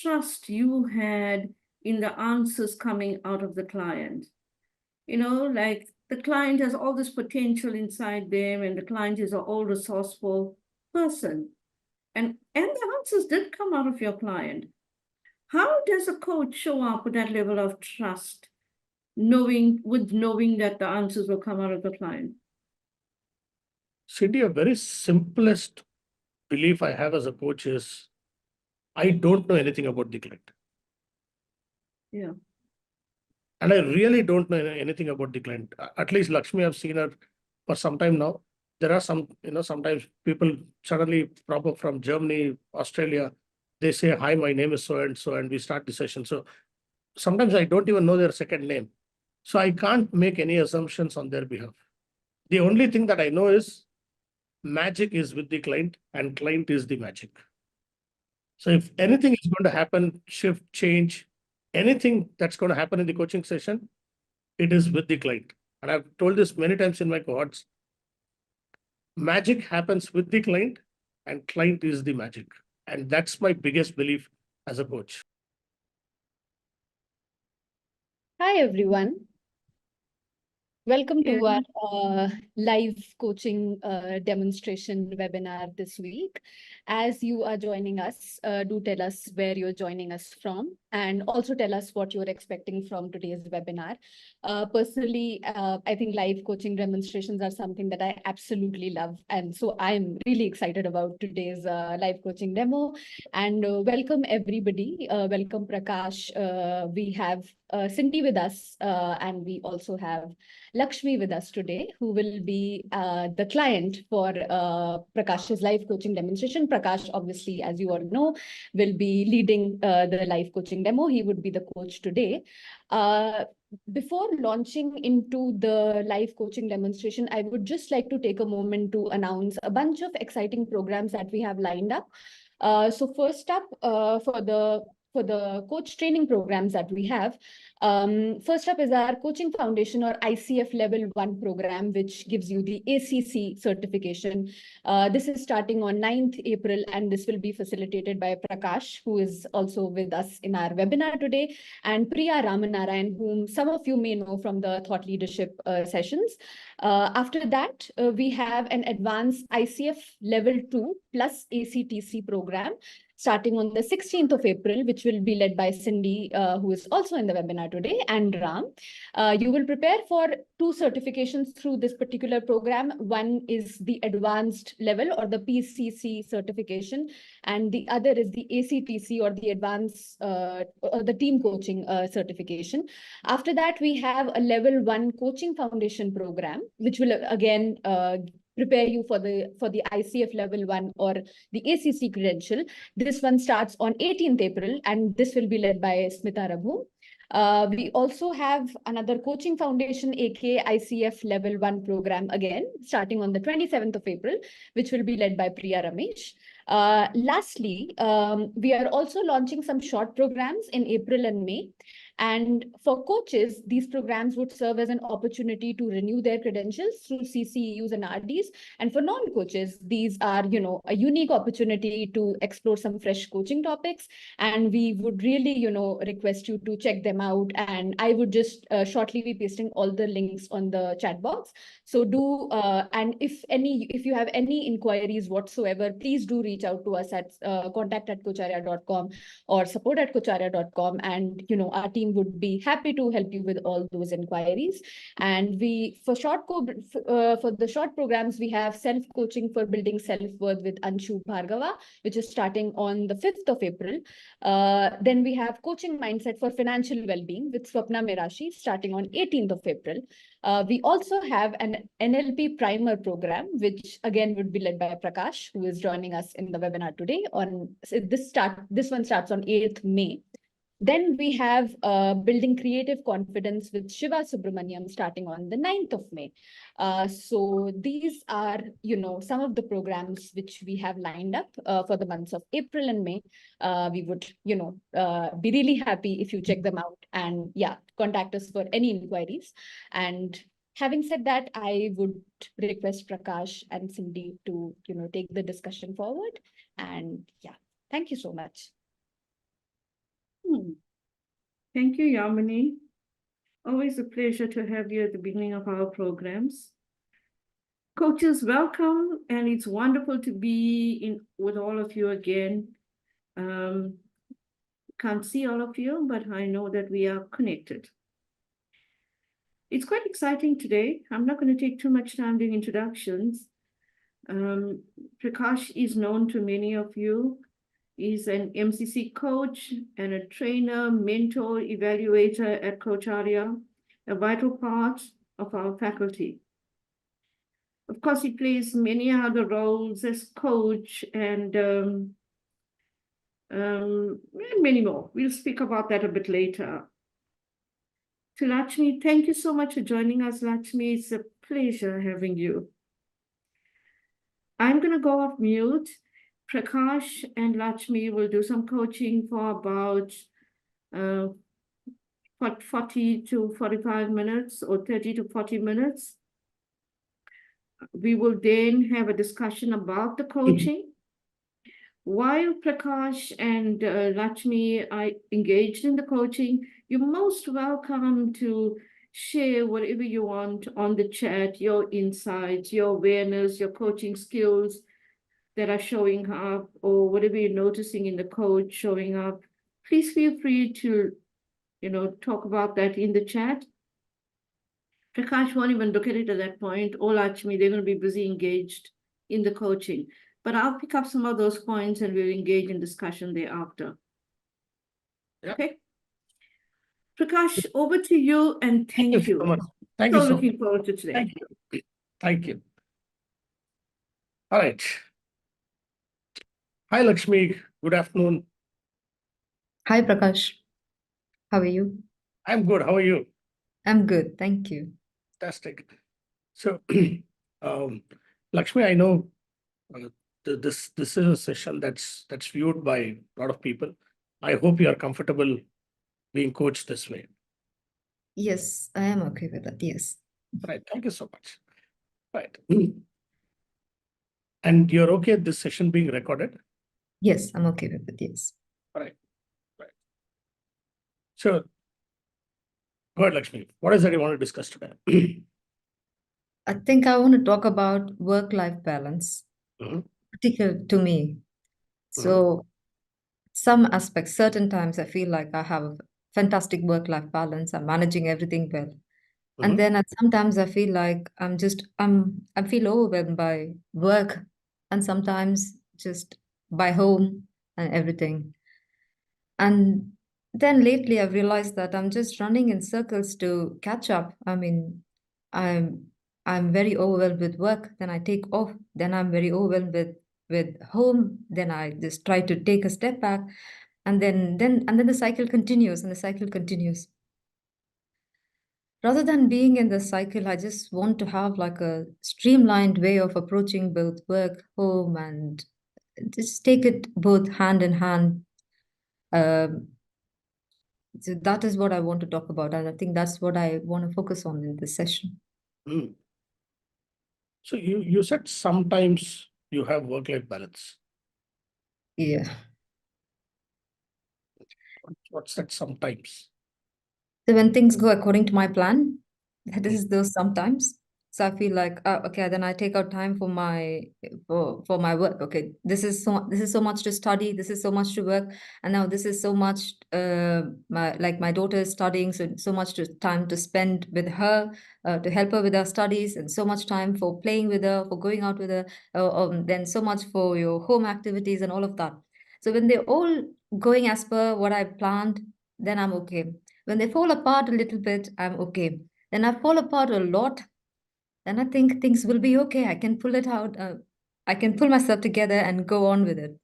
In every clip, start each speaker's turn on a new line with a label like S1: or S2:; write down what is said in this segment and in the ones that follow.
S1: trust you had in the answers coming out of the client. Like the client has all this potential inside them, and the client is an all resourceful person. And the answers did come out of your client. How does a coach show up with that level of trust, knowing that the answers will come out of the client?
S2: Cindy, a very simplest belief I have as a coach is I don't know anything about the client.
S1: Yeah.
S2: And I really don't know anything about the client. At least Lakshmi, I've seen her for some time now. There are some, sometimes people suddenly pop up from Germany, Australia. They say, hi, my name is so-and-so, and we start the session. So sometimes I don't even know their second name. So I can't make any assumptions on their behalf. The only thing that I know is magic is with the client and client is the magic. So if anything is going to happen, shift, change, anything that's going to happen in the coaching session, it is with the client. And I've told this many times in my cohorts. Magic happens with the client and client is the magic. And that's my biggest belief as a coach.
S3: Hi, everyone. Welcome to our live coaching demonstration webinar this week. As you are joining us, do tell us where you're joining us from, and also tell us what you're expecting from today's webinar. Personally, I think live coaching demonstrations are something that I absolutely love. And so I'm really excited about today's live coaching demo. And welcome, everybody. Welcome, Prakash. We have Cindy with us, and we also have Lakshmi with us today, who will be the client for Prakash's live coaching demonstration. Prakash, obviously, as you all know, will be leading the live coaching demo. He would be the coach today. Before launching into the live coaching demonstration, I would just like to take a moment to announce a bunch of exciting programs that we have lined up. So first up, for the coach training programs that we have, first up is our Coaching Foundation or ICF Level 1 program, which gives you the ACC certification. This is starting on 9th April, and this will be facilitated by Prakash, who is also with us in our webinar today, and Priya Ramanarayan, whom some of you may know from the thought leadership sessions. After that, we have an advanced ICF Level 2 plus ACTC program starting on the 16th of April, which will be led by Cindy, who is also in the webinar today, and Ram. You will prepare for 2 certifications through this particular program. One is the advanced level or the PCC certification, and the other is the ACTC or the advanced or the team coaching certification. After that, we have a level 1 coaching foundation program, which will again prepare you for the ICF level 1 or the ACC credential. This one starts on 18th April, and this will be led by Smita Raghu. We also have another Coaching Foundation, aka ICF Level 1 program, again, starting on the 27th of April, which will be led by Priya Ramesh. Lastly, we are also launching some short programs in April and May. And for coaches, these programs would serve as an opportunity to renew their credentials through CCEUs and RDs. And for non-coaches, these are, a unique opportunity to explore some fresh coaching topics. And we would really, request you to check them out. And I would just shortly be pasting all the links on the chat box. So do, and if you have any inquiries whatsoever, please do reach out to us at contact@coacharya.com or support@coacharya.com. And, our team would be happy to help you with all those inquiries. And for the short programs, we have self-coaching for building self-worth with Anshu Bhargava, which is starting on the 5th of April. Then we have coaching mindset for financial well-being with Swapna Merashi starting on 18th of April. We also have an NLP primer program, which again would be led by Prakash, who is joining us in the webinar today. This one starts on 8th May. Then we have Building Creative Confidence with Shiva Subramaniam starting on the 9th of May. So these are, some of the programs which we have lined up for the months of April and May. We would, be really happy if you check them out and contact us for any inquiries. And having said that, I would request Prakash and Cindy to, take the discussion forward. And thank you so much.
S1: Thank you, Yamini. Always a pleasure to have you at the beginning of our programs. Coaches, welcome, and it's wonderful to be with all of you again. Can't see all of you, but I know that we are connected. It's quite exciting today. I'm not going to take too much time doing introductions. Prakash is known to many of you. He's an MCC coach and a trainer, mentor, evaluator at Coacharya, a vital part of our faculty. Of course, he plays many other roles as coach and many more. We'll speak about that a bit later. To Lakshmi, thank you so much for joining us, Lakshmi. It's a pleasure having you. I'm going to go off mute. Prakash and Lakshmi will do some coaching for about 40 to 45 minutes or 30 to 40 minutes. We will then have a discussion about the coaching. While Prakash and Lakshmi are engaged in the coaching, you're most welcome to share whatever you want on the chat, your insights, your awareness, your coaching skills that are showing up, or whatever you're noticing in the coach showing up. Please feel free to, talk about that in the chat. Prakash won't even look at it at that point, or Lakshmi, they're going to be busy engaged in the coaching. But I'll pick up some of those points and we'll engage in discussion thereafter.
S2: Yeah.
S1: Okay. Prakash, over to you, and thank you.
S2: So much. Thank you so
S1: looking
S2: much.
S1: forward to today.
S2: Thank you. Thank you. All right. Hi, Lakshmi. Good afternoon.
S4: Hi, Prakash. How are you?
S2: I'm good. How are you?
S4: I'm good. Thank you.
S2: Fantastic. So, Lakshmi, I know this is a session that's viewed by a lot of people. I hope you are comfortable being coached this way.
S4: Yes, I am okay with that. Yes.
S2: Right. Thank you so much. Right. And you're okay with this session being recorded?
S4: Yes, I'm okay with it. Yes.
S2: Right. Right. So, go ahead, Lakshmi. What is that you want to discuss today?
S4: I think I want to talk about work-life balance, particular to me. So, some aspects, certain times I feel like I have a fantastic work-life balance. I'm managing everything well. And then sometimes I feel like I feel overwhelmed by work, and sometimes just by home and everything. And then lately I've realized that I'm just running in circles to catch up. I mean, I'm very overwhelmed with work, then I take off, then I'm very overwhelmed with home, then I just try to take a step back, and then the cycle continues and the cycle continues. Rather than being in the cycle, I just want to have like a streamlined way of approaching both work, home, and just take it both hand in hand. So that is what I want to talk about, and I think that's what I want to focus on in this session.
S2: So you said sometimes you have work-life balance.
S4: Yeah.
S2: What's that sometimes?
S4: So when things go according to my plan, that is those sometimes. So I feel like, okay, then I take out time for my work. Okay, this is so much to study. This is so much to work, and now this is so much. My daughter is studying, so much time to spend with her, to help her with her studies, and so much time for playing with her, for going out with her. Then so much for your home activities and all of that. So when they're all going as per what I planned, then I'm okay. When they fall apart a little bit, I'm okay. Then I fall apart a lot, then I think things will be okay. I can pull it out. I can pull myself together and go on with it.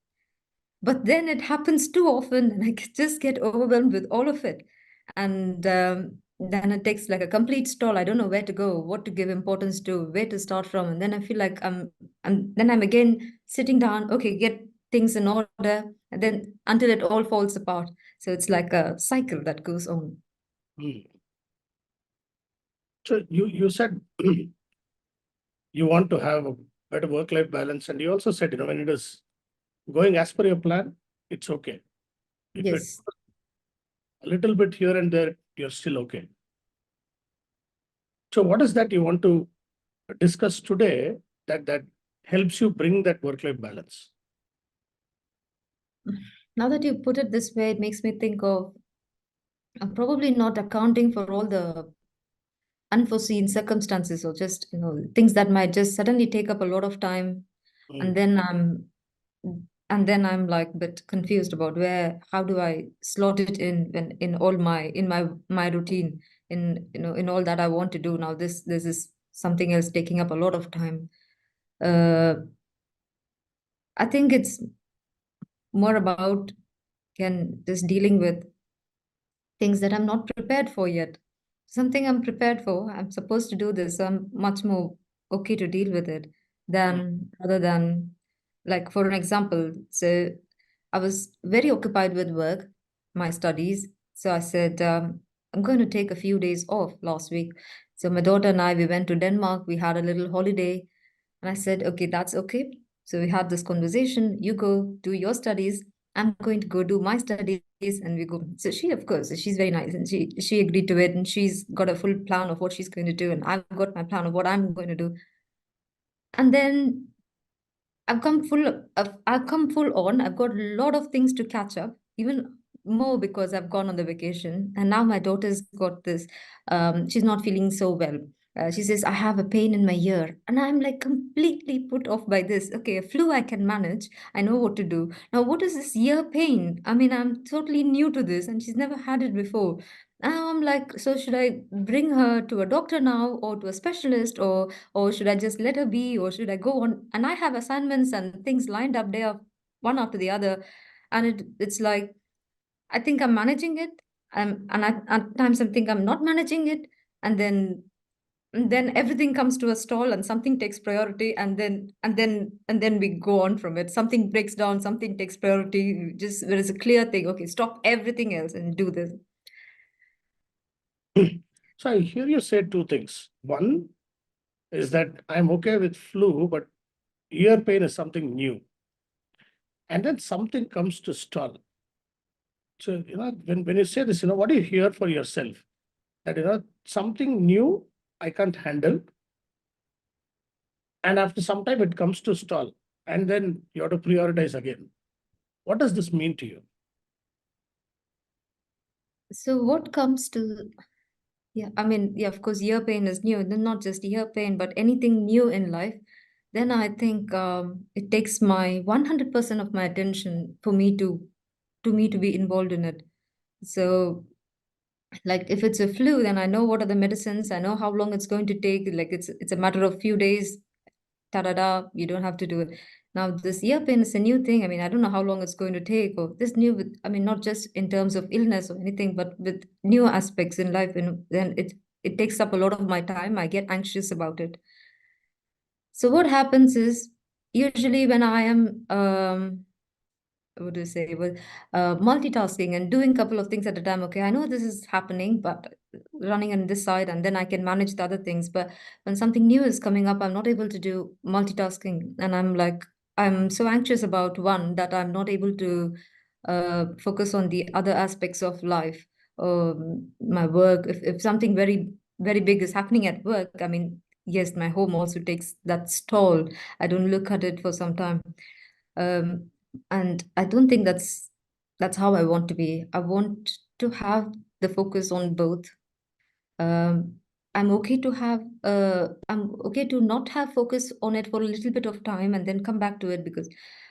S4: But then it happens too often, and I just get overwhelmed with all of it. And then it takes like a complete stall. I don't know where to go, what to give importance to, where to start from. And then I feel like I'm again sitting down. Okay, get things in order, and then until it all falls apart. So it's like a cycle that goes on.
S2: So you said you want to have a better work-life balance, and you also said, when it is going as per your plan, it's okay.
S4: Yes.
S2: a little bit here and there, you're still okay. So what is that you want to discuss today that helps you bring that work-life balance?
S4: Now that you put it this way, it makes me think of probably not accounting for all the unforeseen circumstances or just, things that might just suddenly take up a lot of time. And then I'm like a bit confused about how do I slot it in all my routine, in all that I want to do now. This is something else taking up a lot of time. I think it's more about just dealing with things that I'm not prepared for yet. Something I'm prepared for, I'm supposed to do this, so I'm much more okay to deal with it than other than, like, for an example, so I was very occupied with work, my studies. So I said, I'm going to take a few days off last week. So my daughter and I, we went to Denmark, we had a little holiday, and I said, okay, that's okay. So we had this conversation. You go do your studies. I'm going to go do my studies, and we go. So she, of course, she's very nice, and she agreed to it, and she's got a full plan of what she's going to do, and I've got my plan of what I'm going to do. And then I've come full on. I've got a lot of things to catch up, even more because I've gone on the vacation. And now my daughter's got this, she's not feeling so well. She says, I have a pain in my ear. And I'm like completely put off by this. Okay, a flu I can manage. I know what to do. Now, what is this ear pain? I mean, I'm totally new to this and she's never had it before. Now I'm like, so should I bring her to a doctor now or to a specialist, or should I just let her be, or should I go on? And I have assignments and things lined up there, one after the other. And it's like, I think I'm managing it. At times I think I'm not managing it. And then everything comes to a stall and something takes priority, and then we go on from it. Something breaks down, something takes priority. Just there is a clear thing. Okay, stop everything else and do this.
S2: So I hear you say two things. One is that I'm okay with flu, but ear pain is something new. And then something comes to stall. So, when you say this, what do you hear for yourself? That, something new I can't handle. And after some time, it comes to stall. And then you have to prioritize again. What does this mean to you?
S4: So what comes to, yeah, I mean, yeah, of course, ear pain is new. Then not just ear pain, but anything new in life. Then I think it takes my 100% of my attention for me to be involved in it. So, like, if it's a flu, then I know what are the medicines. I know how long it's going to take. Like, it's a matter of few days. Ta-da-da, you don't have to do it. Now, this ear pain is a new thing. I mean, I don't know how long it's going to take, or this new I mean, not just in terms of illness or anything, but with new aspects in life, and then it takes up a lot of my time. I get anxious about it. So what happens is, usually when I am what do you say, well, multitasking and doing a couple of things at a time. Okay, I know this is happening, but running on this side, and then I can manage the other things. But when something new is coming up, I'm not able to do multitasking, and I'm so anxious about one that I'm not able to focus on the other aspects of life. My work, if something very very big is happening at work, I mean, yes, my home also takes that stall. I don't look at it for some time. um, and I don't think that's how I want to be. I want to have the focus on both. um, I'm okay to not have focus on it for a little bit of time and then come back to it, because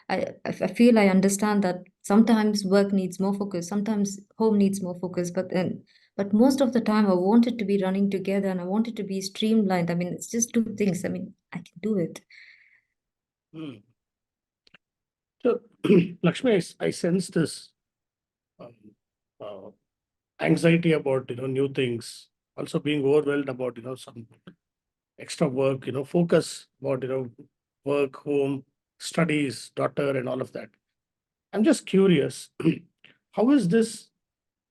S4: I feel I understand that sometimes work needs more focus, sometimes home needs more focus, but most of the time I want it to be running together and I want it to be streamlined. I mean, it's just two things. I mean, I can do it.
S2: Hmm. So, Lakshmi, I sense this um, uh, anxiety about, new things, also being overwhelmed about, some extra work, focus about, work, home, studies, daughter, and all of that. I'm just curious, how is this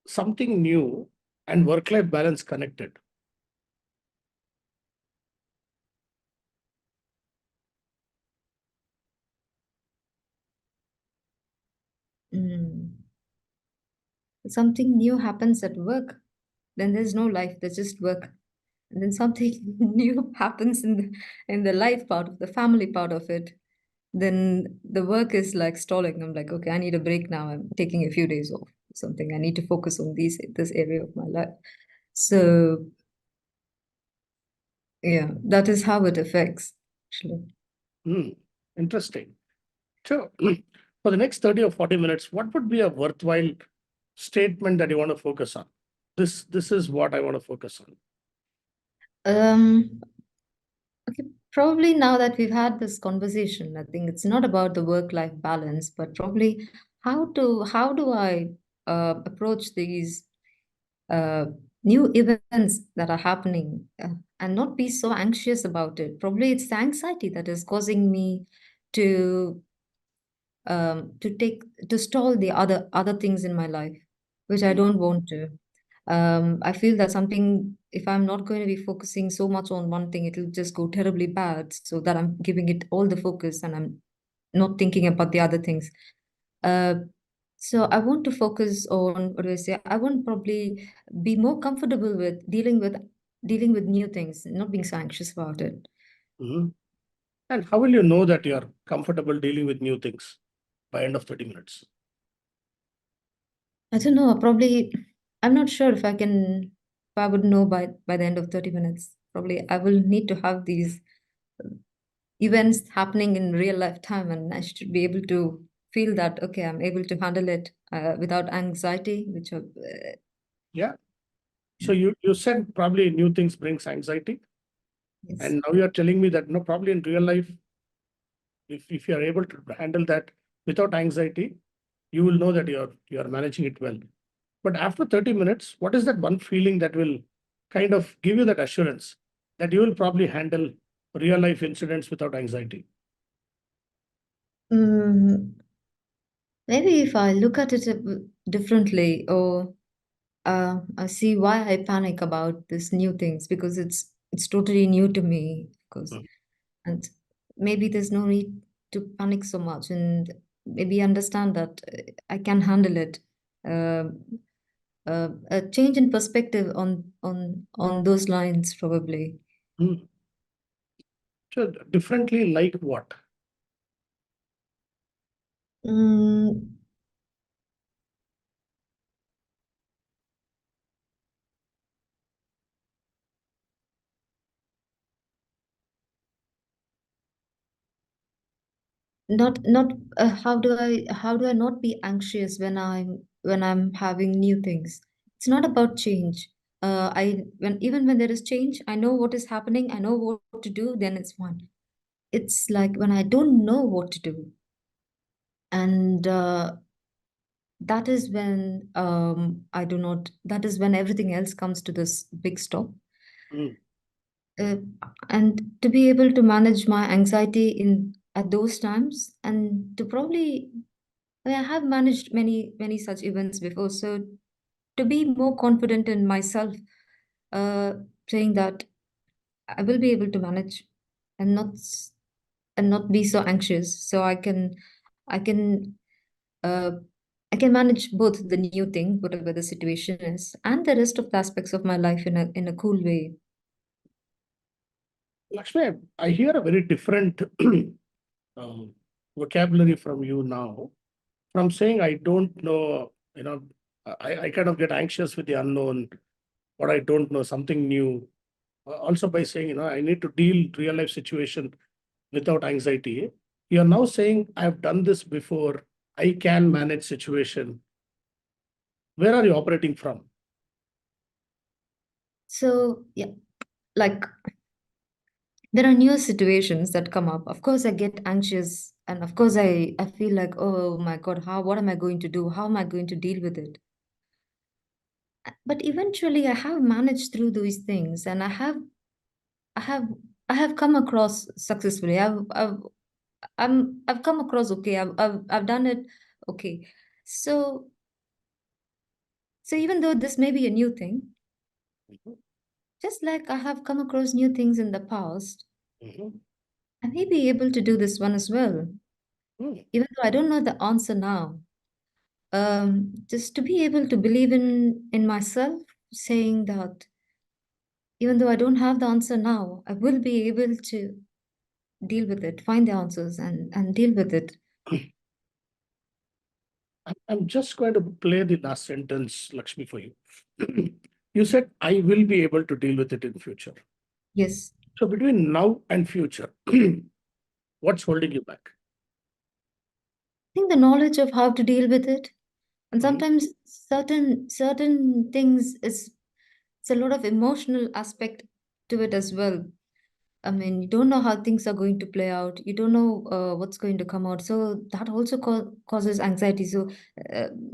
S2: something new and work-life balance connected?
S4: Mm. something new happens at work, then there's no life, there's just work. And then something new happens in the life part of the family part of it. Then the work is like stalling. I'm like, okay, I need a break now. I'm taking a few days off. Something I need to focus on this area of my life. So yeah, that is how it affects actually.
S2: Interesting. So, for the next 30 or 40 minutes, what would be a worthwhile statement that you want to focus on? This is what I want to focus on.
S4: Okay, probably now that we've had this conversation, I think it's not about the work-life balance, but probably how do I approach these uh, new events that are happening and not be so anxious about it. Probably it's the anxiety that is causing me to to stall the other things in my life, which I don't want to. I feel that something, if I'm not going to be focusing so much on one thing, it'll just go terribly bad. So that I'm giving it all the focus and I'm not thinking about the other things. Uh, so I want to focus on, what do I say? I want probably be more comfortable with dealing with new things, not being so anxious about it.
S2: Mhm. And how will you know that you're comfortable dealing with new things by end of 30 minutes?
S4: I don't know. Probably, I'm not sure if I would know by the end of 30 minutes. Probably, I will need to have these events happening in real life time, and I should be able to feel that okay, I'm able to handle it without anxiety,
S2: Yeah. So you said probably new things brings anxiety,
S4: yes.
S2: and now you're telling me that no, probably in real life, if you are able to handle that without anxiety, you will know that you're managing it well. But after 30 minutes, what is that one feeling that will kind of give you that assurance that you will probably handle real life incidents without anxiety?
S4: Mm, maybe if I look at it differently, or I see why I panic about this new things, because it's totally new to me, of course,
S2: Mm.
S4: and maybe there's no need to panic so much, and maybe understand that I can handle it. Uh, a change in perspective on those lines, probably.
S2: Mm. So differently like what?
S4: Mm, not how do I not be anxious when I'm having new things? It's not about change. I when even when there is change, I know what is happening, I know what to do, then it's fine. It's like when I don't know what to do, and that is when I do not. That is when everything else comes to this big stop.
S2: Mm.
S4: uh, and to be able to manage my anxiety in at those times, and to probably, I mean, I have managed many such events before, so to be more confident in myself, uh, saying that I will be able to manage and not be so anxious, so I can uh, I can manage both the new thing, whatever the situation is, and the rest of the aspects of my life in a cool way.
S2: Lakshmi, I hear a very different um, vocabulary from you now. From saying I don't know, I kind of get anxious with the unknown, what I don't know, something new. Also by saying, I need to deal real life situation without anxiety. You're now saying I've done this before. I can manage situation. Where are you operating from?
S4: So yeah, like there are new situations that come up. Of course, I get anxious, and of course, I feel like, oh my God, what am I going to do? How am I going to deal with it? But eventually, I have managed through these things, and I have I have come across successfully. I've come across okay. I've done it okay. So even though this may be a new thing,
S2: Mhm.
S4: just like I have come across new things in the past,
S2: Mhm.
S4: I may be able to do this one as well.
S2: Mm.
S4: Even though I don't know the answer now, just to be able to believe in myself, saying that even though I don't have the answer now, I will be able to deal with it, find the answers and deal with it.
S2: I'm just going to play the last sentence, Lakshmi, for you. You said, I will be able to deal with it in future.
S4: Yes.
S2: So between now and future, what's holding you back?
S4: I think the knowledge of how to deal with it. And
S2: Mhm.
S4: sometimes certain things it's a lot of emotional aspect to it as well. I mean, you don't know how things are going to play out. You don't know what's going to come out. So that also causes anxiety. So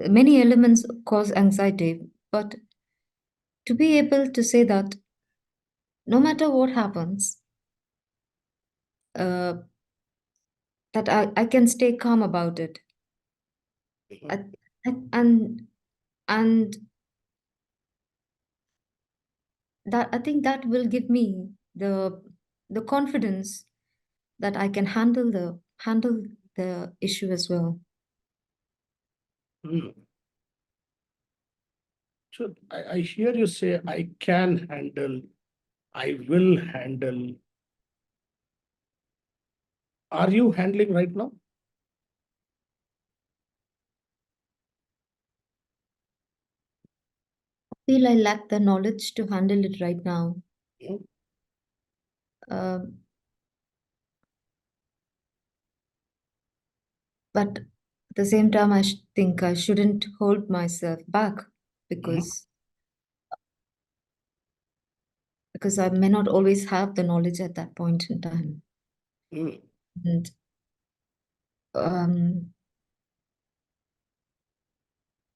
S4: many elements cause anxiety. But to be able to say that no matter what happens, uh, that I can stay calm about it.
S2: Mhm.
S4: And that I think that will give me the confidence that I can handle the issue as well.
S2: Mm. So I hear you say, I can handle, I will handle. Are you handling right now?
S4: I feel I lack the knowledge to handle it right now.
S2: Mhm.
S4: Um, but at the same time, I think I shouldn't hold myself back because because I may not always have the knowledge at that point in time.
S2: Mm.
S4: And um,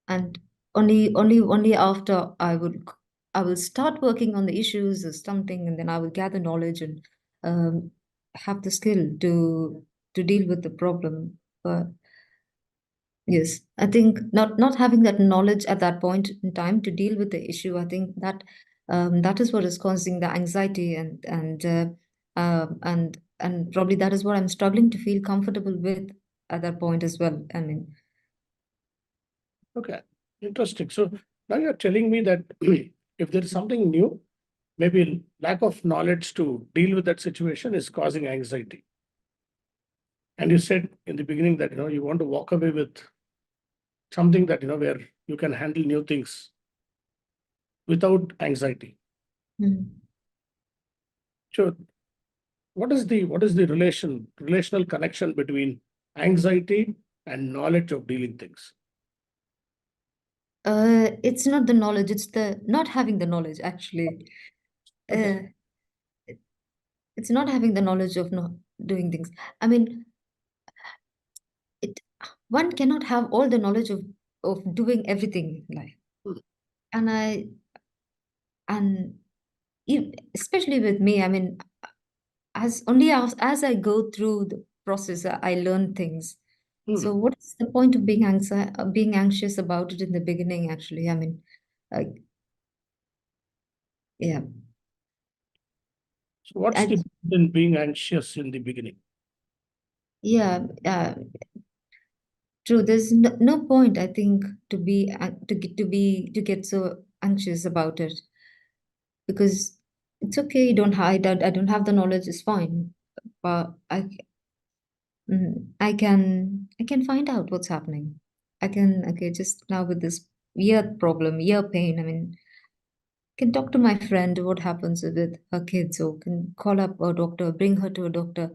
S4: and only after I will start working on the issues or something, and then I will gather knowledge and um, have the skill to deal with the problem. But yes, I think not having that knowledge at that point in time to deal with the issue, I think that that is what is causing the anxiety and probably that is what I'm struggling to feel comfortable with at that point as well. I mean,
S2: Okay, interesting. So now you're telling me that if there is something new, maybe lack of knowledge to deal with that situation is causing anxiety. And you said in the beginning that you want to walk away with something that where you can handle new things without anxiety.
S4: mm.
S2: So what is the relational connection between anxiety and knowledge of dealing things?
S4: It's not the knowledge, it's the not having the knowledge actually.
S2: Okay.
S4: Uh, it's not having the knowledge of not doing things. I mean, it one cannot have all the knowledge of doing everything in life.
S2: Hmm.
S4: And and especially with me, I mean, as I go through the process, I learn things.
S2: Hmm.
S4: So what is the point of being anxious about it in the beginning, actually? I mean, like, yeah.
S2: So what's
S4: I,
S2: the in being anxious in the beginning?
S4: yeah, true. There's no point, I think, to be to get so anxious about it because it's okay. You don't hide. I don't have the knowledge. It's fine, but I can find out what's happening. I can okay just now with this ear problem, ear pain. I mean, can talk to my friend what happens with her kids, or can call up a doctor, bring her to a doctor.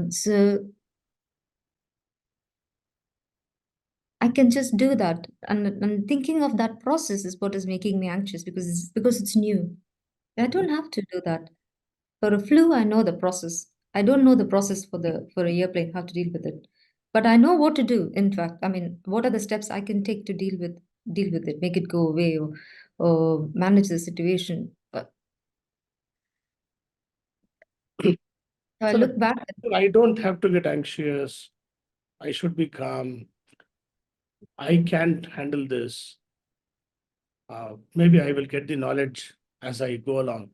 S4: So I can just do that. And thinking of that process is what is making me anxious because it's new. I don't have to do that. For a flu, I know the process. I don't know the process for a airplane, how to deal with it. But I know what to do. In fact, I mean, what are the steps I can take to deal with it, make it go away or manage the situation. But I
S2: So
S4: look back
S2: I don't have to get anxious. I should be calm. I can't handle this. Maybe I will get the knowledge as I go along.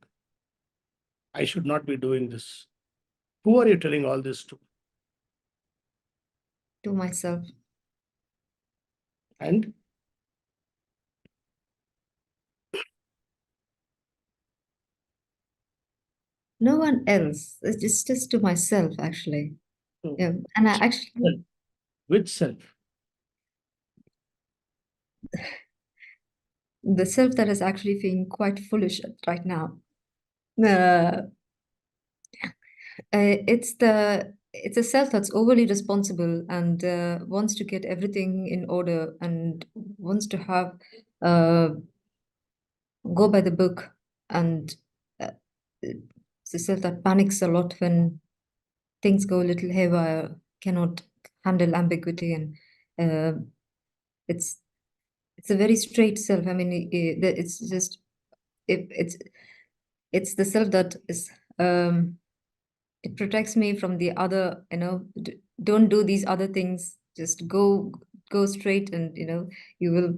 S2: I should not be doing this. Who are you telling all this to?
S4: to myself.
S2: And
S4: No one else. It's just to myself, actually.
S2: Hmm.
S4: Yeah. And I actually,
S2: which self?
S4: the self that is actually feeling quite foolish right now. Uh, it's a self that's overly responsible and wants to get everything in order and wants to have go by the book, and it's a self that panics a lot when things go a little haywire, cannot handle ambiguity, and uh, it's it's a very straight self. I mean, it's just it, it's the self that is it protects me from the other, don't do these other things, just go straight, and you will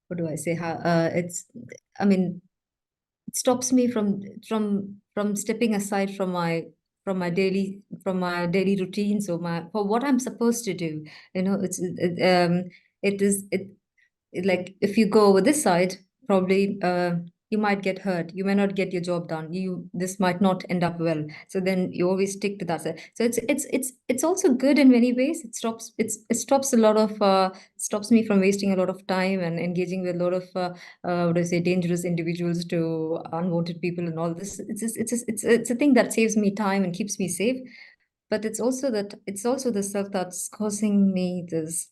S4: what do I say, how it's, I mean, it stops me from stepping aside from my daily routines, or my for what I'm supposed to do. It is like, if you go over this side, probably you might get hurt, you may not get your job done, this might not end up well, so then you always stick to that side. So it's also good in many ways. It stops a lot of stops me from wasting a lot of time and engaging with a lot of what do I say, dangerous individuals, to unwanted people and all this. It's a thing that saves me time and keeps me safe. But it's also the self that's causing this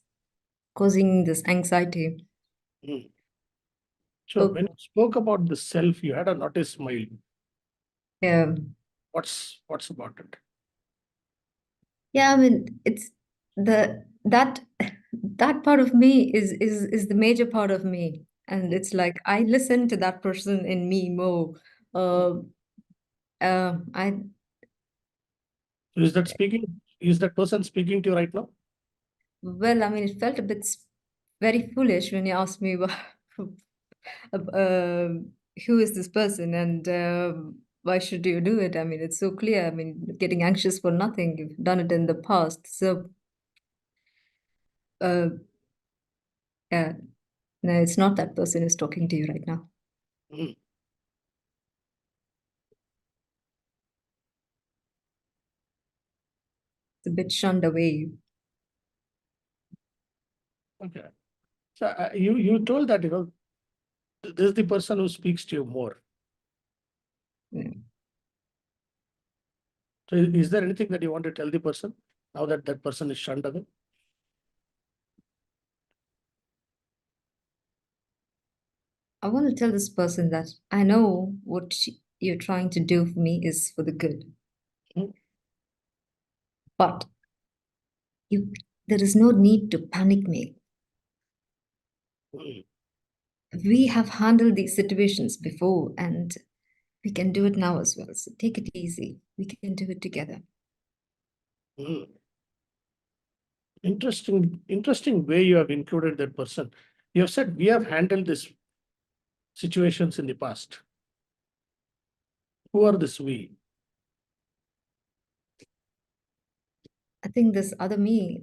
S4: anxiety.
S2: Hmm. So when you spoke about the self, you had a notice smile.
S4: Yeah.
S2: What's about it?
S4: Yeah, I mean, it's that part of me is the major part of me. And it's like I listen to that person in me more. I
S2: So is that person speaking to you right now?
S4: Well, I mean, it felt a bit very foolish when you asked me who is this person, and why should you do it? I mean, it's so clear. I mean, getting anxious for nothing. You've done it in the past. So, uh, yeah, no, it's not that person who's talking to you right now.
S2: Hmm.
S4: It's a bit shunned away.
S2: Okay. So you told that, this is the person who speaks to you more.
S4: Yeah.
S2: So is there anything that you want to tell the person now that that person is shunned away?
S4: I want to tell this person that I know what you're trying to do for me is for the good.
S2: Hmm.
S4: But there is no need to panic me.
S2: Hmm.
S4: We have handled these situations before, and we can do it now as well. So take it easy. We can do it together.
S2: Hmm. Interesting way you have included that person. You have said we have handled these situations in the past. Who are this we?
S4: I think this other me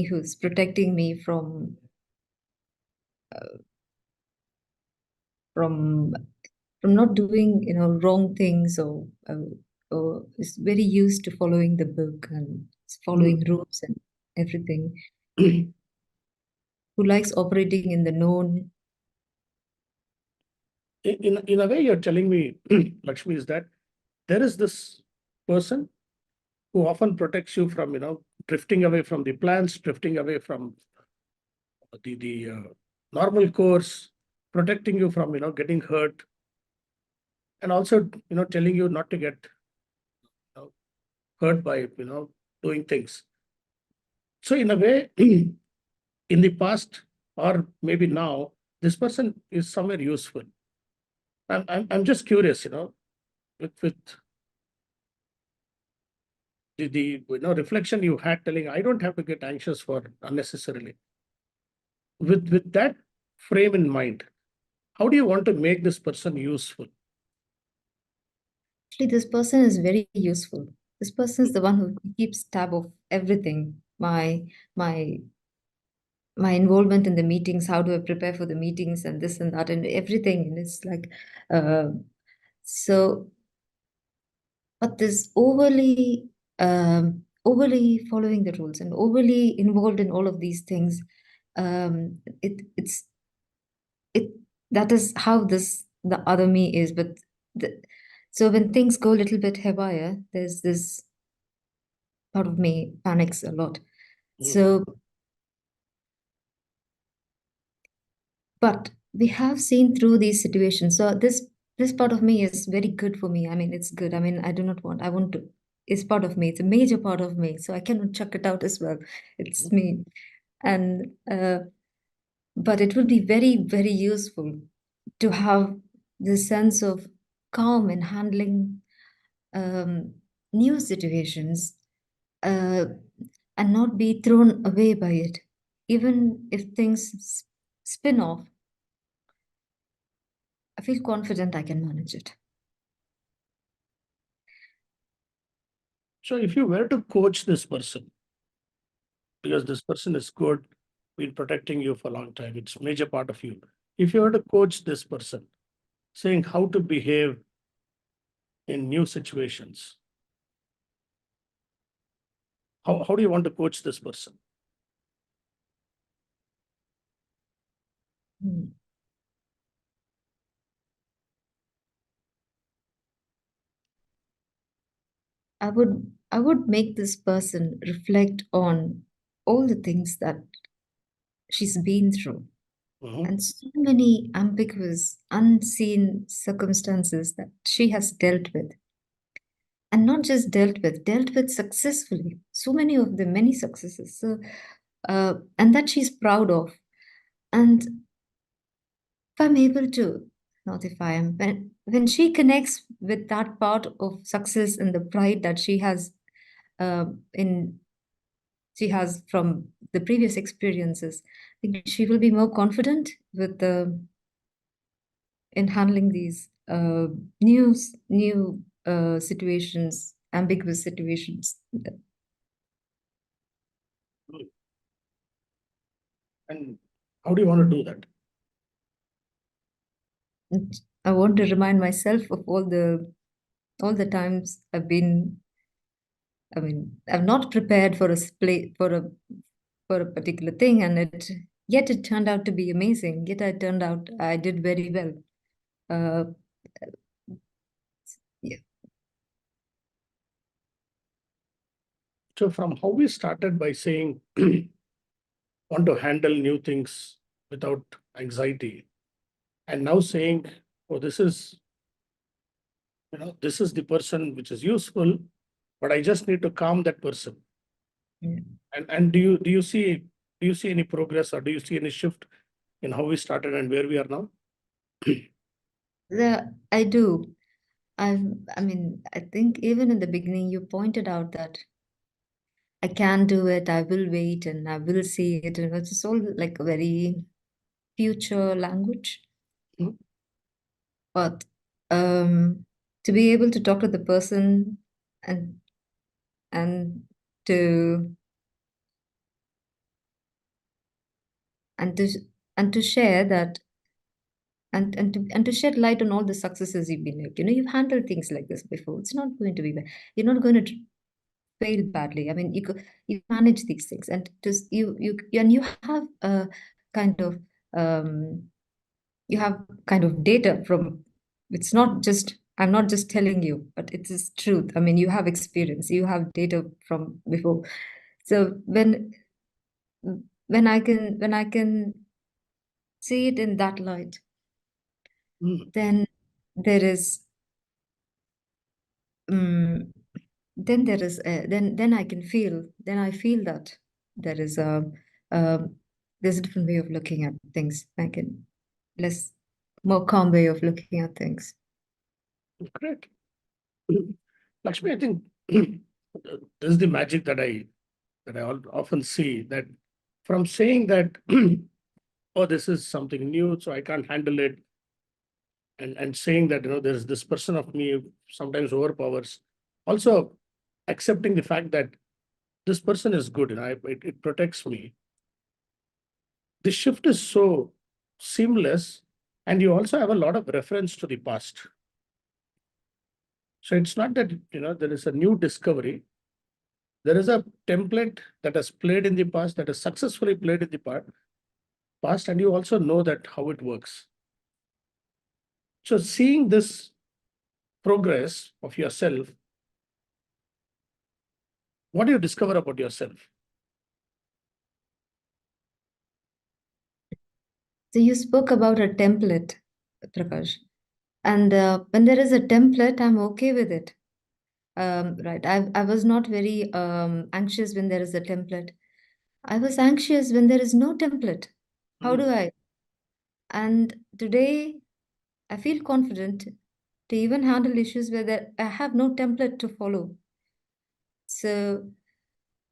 S4: who's protecting me from not doing wrong things, or is very used to following the book and following rules and everything,
S2: in
S4: who likes operating in the known.
S2: a way, you're telling me, Lakshmi, is that there is this person who often protects you from, drifting away from the plans, drifting away from the normal course, protecting you from, getting hurt, and also, telling you not to get hurt by, doing things. So in a way, in the past, or maybe now, this person is somewhere useful. I'm just curious, with the reflection you had, telling I don't have to get anxious for unnecessarily. With that frame in mind, how do you want to make this person useful?
S4: Actually, this person is very useful. This person is the one who keeps tab of everything. My involvement in the meetings, how do I prepare for the meetings and this and that and everything. And it's like, so, but this overly following the rules and overly involved in all of these things, it that is how the other me is. But so when things go a little bit haywire, there's this part of me panics a lot. So, but we have seen through these situations. So this part of me is very good for me. I mean, it's good. I mean, I want to, it's part of me. It's a major part of me. So I cannot chuck it out as well. It's me. And but it would be very, very useful to have this sense of calm in handling new situations, and not be thrown away by it. Even if things spin off, I feel confident I can manage it.
S2: So if you were to coach this person, because this person is good, been protecting you for a long time, it's a major part of you. If you were to coach this person, saying how to behave in new situations, how do you want to coach this person?
S4: I would make this person reflect on all the things that she's been through, and so many ambiguous, unseen circumstances that she has dealt with. And not just dealt with successfully. So many of them, many successes. So, and that she's proud of. And if I'm able to, not if I am, when she connects with that part of success and the pride that she has she has from the previous experiences, I think she will be more confident with in handling these new situations, ambiguous situations.
S2: And how do you want to do that?
S4: I want to remind myself of all the times I've been. I mean, I'm not prepared for a particular thing, and yet it turned out to be amazing. Yet I did very well. Yeah.
S2: So from how we started by saying, want to handle new things without anxiety, and now saying, oh, this is the person which is useful, but I just need to calm that person.
S4: Yeah.
S2: And do you see any progress, or do you see any shift in how we started and where we are now?
S4: I do. I mean, I think even in the beginning, you pointed out that I can do it, I will wait, and I will see it. And it's all like a very future language.
S2: Mhm.
S4: But to be able to talk to the person and and to and to and to share that and to shed light on all the successes you've been able. You've handled things like this before. It's not going to be bad. You're not going to fail badly. I mean, you manage these things, and just you have a kind of data from. It's not just, I'm not just telling you, but it is truth. I mean, you have experience, you have data from before. So when I can see it in that light, then there is then there is then I can feel, then I feel that there is there's a different way of looking at things. I can more calm way of looking at things.
S2: Great. Lakshmi, I think this is the magic that I often see, that from saying that, oh, this is something new, so I can't handle it, and saying that, there's this person of me sometimes overpowers. Also, accepting the fact that this person is good, and it protects me. The shift is so seamless, and you also have a lot of reference to the past. So it's not that, there is a new discovery. There is a template that has played in the past, that has successfully played in the past, and you also know that how it works. So seeing this progress of yourself, what do you discover about yourself?
S4: So you spoke about a template, Prakash. And when there is a template, I'm okay with it. Right. I was not very anxious when there is a template. I was anxious when there is no template. How do I? And today, I feel confident to even handle issues where I have no template to follow. So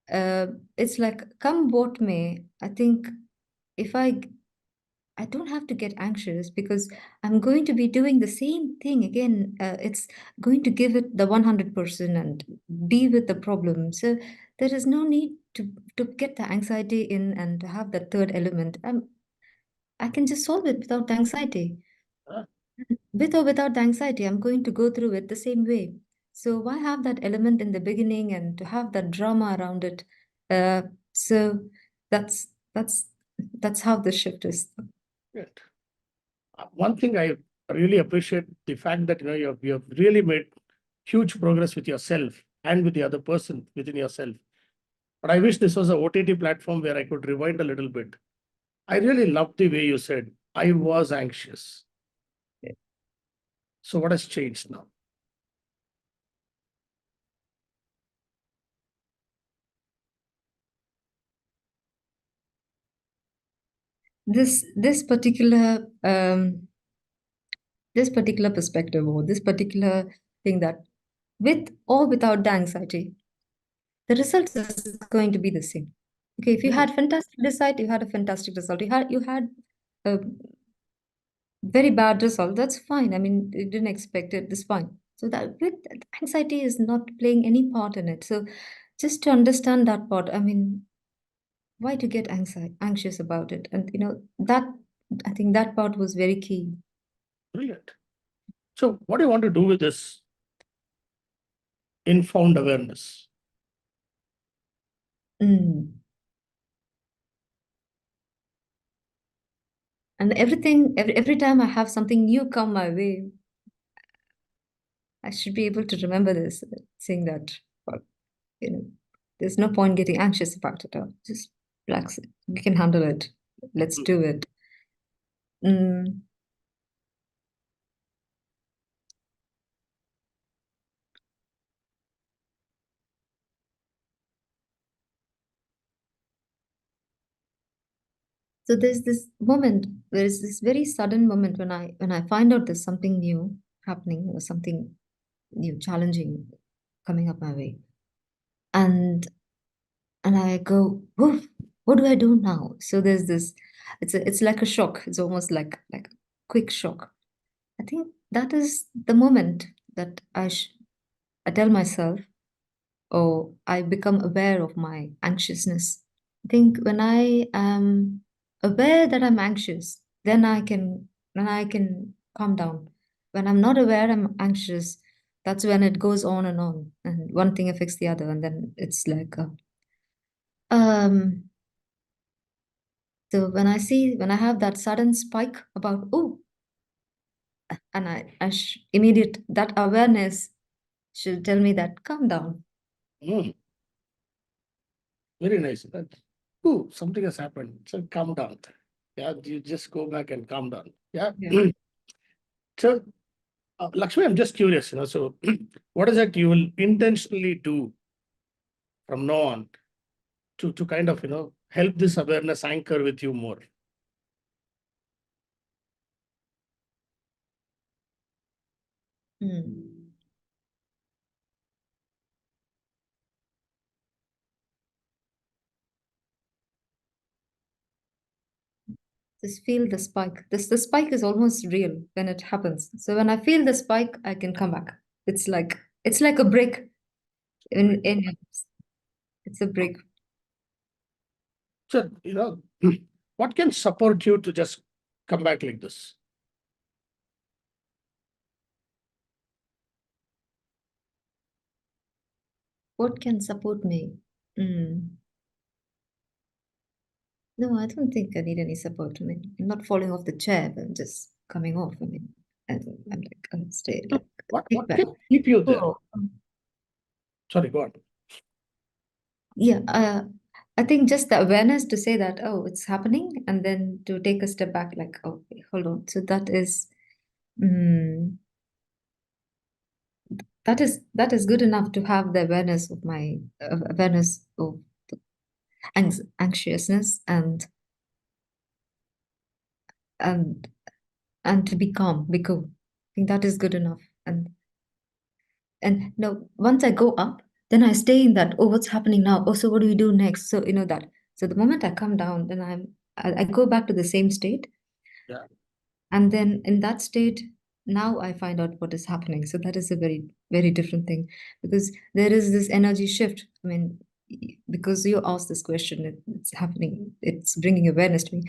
S4: it's like, come what may, I think if I don't have to get anxious because I'm going to be doing the same thing again. It's going to give it the 100% and be with the problem. So there is no need to get the anxiety in and to have that third element. I can just solve it without the anxiety. With or without the anxiety, I'm going to go through it the same way. So why have that element in the beginning and to have that drama around it? So that's how the shift is.
S2: Good. One thing I really appreciate the fact that you have really made huge progress with yourself and with the other person within yourself. But I wish this was a OTT platform where I could rewind a little bit. I really loved the way you said, I was anxious. So what has changed now?
S4: This particular perspective or this particular thing, that with or without the anxiety, the result is going to be the same. Okay, if you had fantastic result, you had a fantastic result. You had a very bad result, that's fine. I mean, you didn't expect it, that's fine. So that with anxiety is not playing any part in it. So just to understand that part, I mean, why to get anxious about it? And that, I think that part was very key.
S2: Brilliant. So what do you want to do with this informed awareness?
S4: And every time I have something new come my way, I should be able to remember this, saying that, well, there's no point getting anxious about it. Or just relax. We can handle it. Let's do it. So there's this moment, there's this very sudden moment when I find out there's something new happening or something new, challenging coming up my way. And I go, woof, what do I do now? So there's this, it's like a shock. It's almost like a quick shock. I think that is the moment that I tell myself, or I become aware of my anxiousness. I think when I am aware that I'm anxious, then I can calm down. When I'm not aware I'm anxious, that's when it goes on, and one thing affects the other, and then it's like so when I have that sudden spike about, oh, and immediate, that awareness should tell me that calm down.
S2: Very nice. Oh, something has happened. So calm down. Yeah, you just go back and calm down. Yeah. So, Lakshmi, I'm just curious, so what is it you will intentionally do from now on to kind of, help this awareness anchor with you more?
S4: Just feel the spike. The spike is almost real when it happens. So when I feel the spike, I can come back. It's like a break. It's a break.
S2: So, what can support you to just come back like this?
S4: What can support me? No, I don't think I need any support. I mean, I'm not falling off the chair, but I'm just coming off. I mean, I'm like, I'll stay. Like,
S2: What
S4: take back.
S2: can keep you there?
S4: Oh,
S2: Sorry, go on.
S4: yeah. I think just the awareness to say that, oh, it's happening, and then to take a step back, like, oh, okay, hold on. So that is good enough to have the awareness of my awareness of anxiousness and and to be calm, be cool. I think that is good enough. And no, once I go up, then I stay in that, oh, what's happening now? Oh, so what do we do next? So that. So the moment I come down, then I go back to the same state.
S2: Yeah.
S4: And then in that state, now I find out what is happening. So that is a very, very different thing, because there is this energy shift. I mean, because you asked this question, it's happening, it's bringing awareness to me.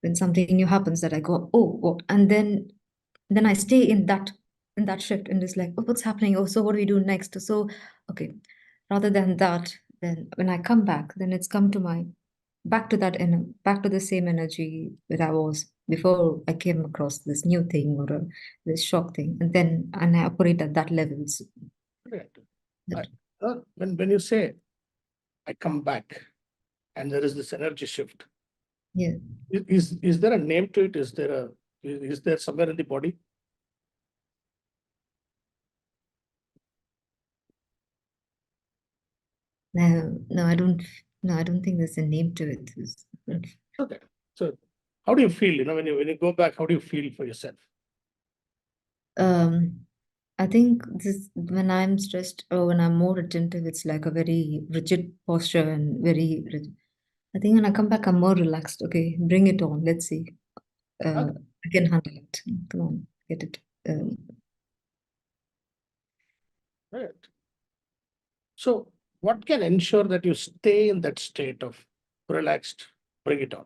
S4: When something new happens, that I go, oh, what? And then I stay in that shift, and it's like, oh, what's happening? Oh, so what do we do next? So, okay, rather than that, then when I come back, then it's come to my back to back to the same energy that I was before I came across this new thing or this shock thing, and I operate at that level. So
S2: Right.
S4: that-
S2: When you say I come back and there is this energy shift,
S4: yeah,
S2: is there a name to it? Is there somewhere in the body?
S4: no, I don't. No, I don't think there's a name to it.
S2: Okay. So how do you feel? When you go back, how do you feel for yourself?
S4: I think this when I'm stressed or when I'm more attentive, it's like a very rigid posture and very rigid. I think when I come back, I'm more relaxed. Okay, bring it on. Let's see.
S2: Okay.
S4: I can handle it. Come on, get it.
S2: Right. So what can ensure that you stay in that state of relaxed, bring it on?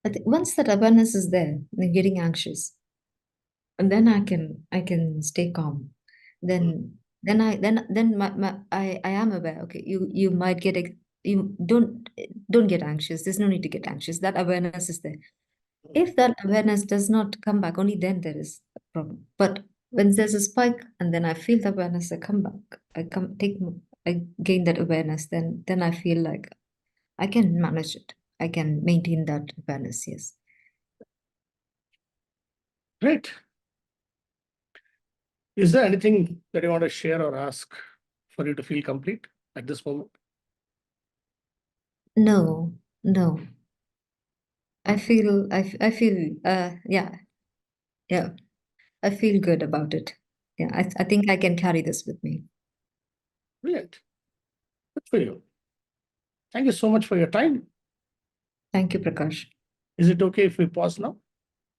S4: I think once that awareness is there, then getting anxious, and then I can stay calm. Then I am aware. Okay, you might you don't get anxious. There's no need to get anxious. That awareness is there. If that awareness does not come back, only then there is a problem. But when there's a spike and then I feel the awareness, I come back, I gain that awareness, then I feel like I can manage it. I can maintain that awareness, yes.
S2: Great. Is there anything that you want to share or ask for you to feel complete at this moment?
S4: No. I feel yeah. I feel good about it. Yeah, I think I can carry this with me.
S2: Brilliant. Good for you. Thank you so much for your time.
S4: Thank you, Prakash.
S2: Is it okay if we pause now?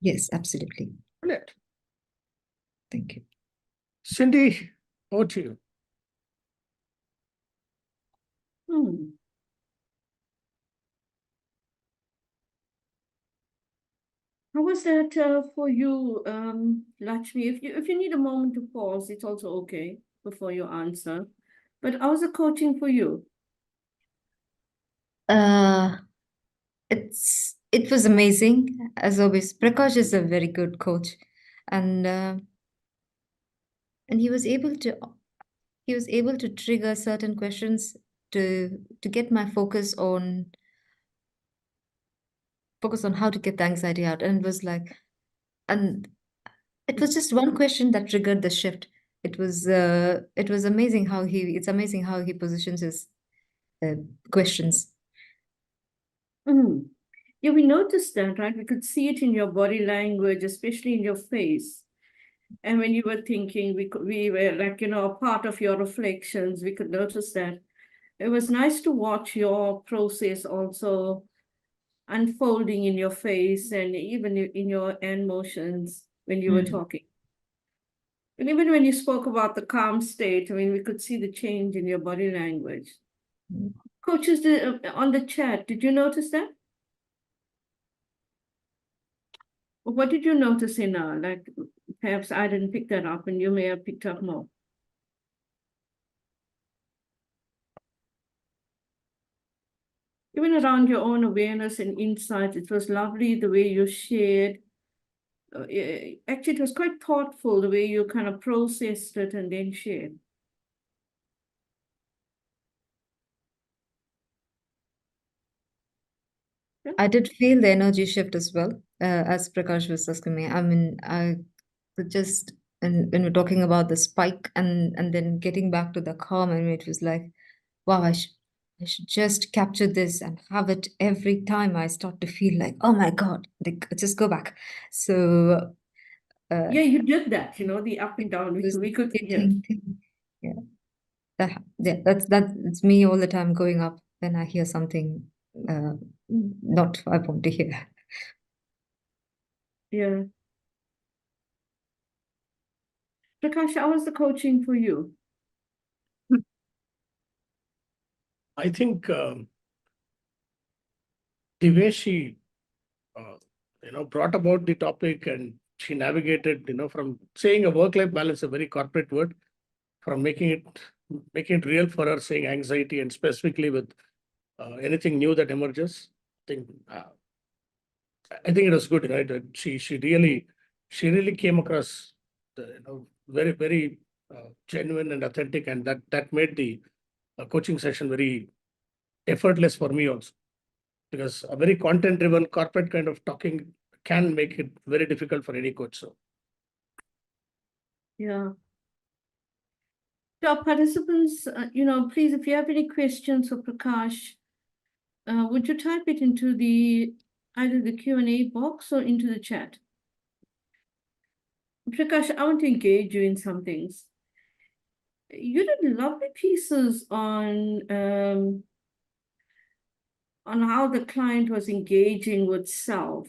S4: Yes, absolutely.
S2: Brilliant.
S4: Thank you.
S2: Cindy, over to you.
S1: How was that for you, Lakshmi? If you need a moment to pause, it's also okay before you answer. But how was the coaching for you?
S4: It was amazing as always. Prakash is a very good coach, and he was able to trigger certain questions to get my focus on how to get the anxiety out, and it was like, and it was just one question that triggered the shift. It was amazing how it's amazing how he positions his questions.
S1: Yeah, we noticed that, right? We could see it in your body language, especially in your face. And when you were thinking, we were like, a part of your reflections, we could notice that. It was nice to watch your process also unfolding in your face and even in your hand motions when you were talking. And even when you spoke about the calm state, I mean, we could see the change in your body language.
S4: Mm.
S1: Coaches, on the chat, did you notice that? What did you notice in like perhaps I didn't pick that up and you may have picked up more? Even around your own awareness and insight, it was lovely the way you shared. Actually, it was quite thoughtful the way you kind of processed it and then shared.
S4: I did feel the energy shift as well, as Prakash was asking me. I mean, I could just, and when we're talking about the spike and then getting back to the calm, I mean, it was like, wow, I should just capture this and have it every time I start to feel like, oh my God, like just go back. So
S1: Yeah, you did that, you know, the up and down.
S4: it was
S1: We could,
S4: ting,
S1: yeah.
S4: ting, ting. Yeah, that's me all the time going up when I hear something not I want to hear.
S1: Yeah. Prakash, how was the coaching for you?
S2: I think the way she, brought about the topic and she navigated, from saying a work-life balance, a very corporate word, from making it real for her, saying anxiety and specifically with anything new that emerges. I think it was good, right? That she really came across very, very genuine and authentic, and that made the coaching session very effortless for me also, because a very content-driven corporate kind of talking can make it very difficult for any coach. So
S1: Yeah. To our participants, please, if you have any questions for Prakash, would you type it into either the Q&A box or into the chat? Prakash, I want to engage you in some things. You did lovely pieces on how the client was engaging with self.